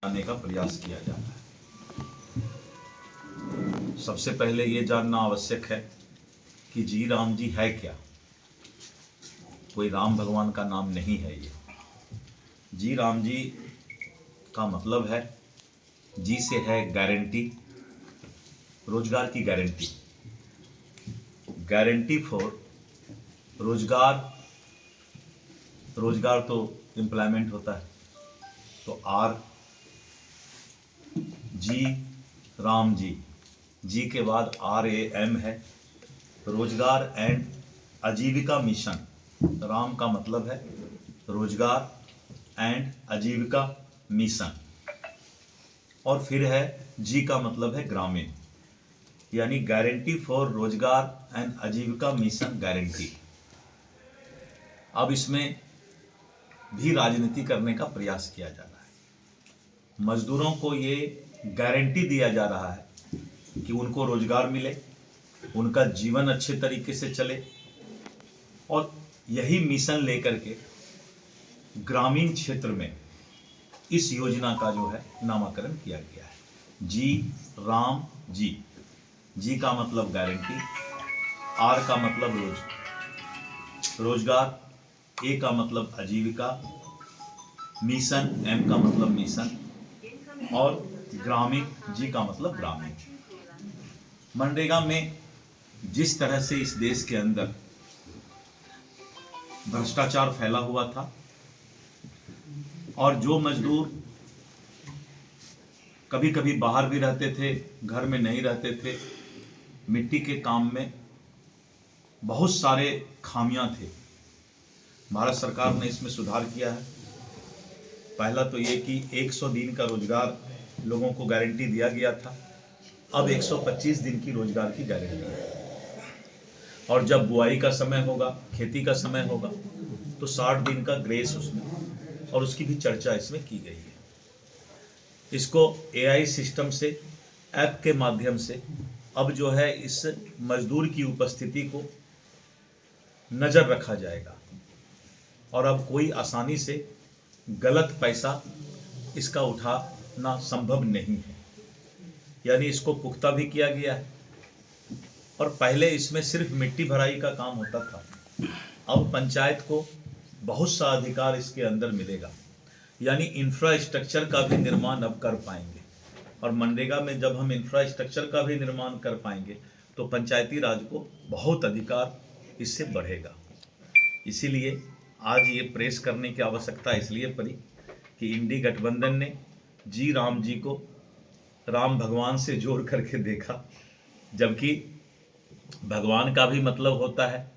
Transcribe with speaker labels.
Speaker 1: आने का प्रयास किया जा रहा है। सबसे पहले ये जानना आवश्यक है कि जी राम जी है क्या। कोई राम भगवान का नाम नहीं है ये। जी राम जी का मतलब है, जी से है गारंटी, रोजगार की गारंटी, गारंटी फॉर रोजगार। रोजगार तो एम्प्लॉयमेंट होता है, तो आर जी राम जी, जी के बाद RAM है, रोजगार एंड आजीविका मिशन। राम का मतलब है रोजगार एंड आजीविका मिशन, और फिर है जी का मतलब है ग्रामीण, यानी गारंटी फॉर रोजगार एंड आजीविका मिशन गारंटी। अब इसमें भी राजनीति करने का प्रयास किया जा रहा है। मजदूरों को ये गारंटी दिया जा रहा है कि उनको रोजगार मिले, उनका जीवन अच्छे तरीके से चले, और यही मिशन लेकर के ग्रामीण क्षेत्र में इस योजना का जो है नामकरण किया गया है। जी राम जी, जी का मतलब गारंटी, आर का मतलब रोजगार, ए का मतलब आजीविका, मिशन, एम का मतलब मिशन, और ग्रामीण, जी का मतलब ग्रामीण। मनरेगा में जिस तरह से इस देश के अंदर भ्रष्टाचार फैला हुआ था, और जो मजदूर कभी कभी बाहर भी रहते थे, घर में नहीं रहते थे, मिट्टी के काम में बहुत सारे खामियां थे। भारत सरकार ने इसमें सुधार किया है। पहला तो ये कि 100 दिन का रोजगार लोगों को गारंटी दिया गया था, अब 125 दिन की रोजगार की गारंटी है। और जब बुआई का समय होगा, खेती का समय होगा, तो 60 दिन का ग्रेस उसमें, और उसकी भी चर्चा इसमें की गई है। इसको AI सिस्टम से, ऐप के माध्यम से अब जो है इस मजदूर की उपस्थिति को नज़र रखा जाएगा, और अब कोई आसानी से गलत पैसा इसका उठाना संभव नहीं है, यानी इसको पुख्ता भी किया गया है। और पहले इसमें सिर्फ मिट्टी भराई का काम होता था, अब पंचायत को बहुत सा अधिकार इसके अंदर मिलेगा, यानी इंफ्रास्ट्रक्चर का भी निर्माण अब कर पाएंगे। और मनरेगा में जब हम इंफ्रास्ट्रक्चर का भी निर्माण कर पाएंगे तो पंचायती राज को बहुत अधिकार इससे बढ़ेगा। इसीलिए आज ये प्रेस करने की आवश्यकता इसलिए पड़ी कि इंडी गठबंधन ने जी राम जी को राम भगवान से जोड़ करके देखा, जबकि भगवान का भी मतलब होता है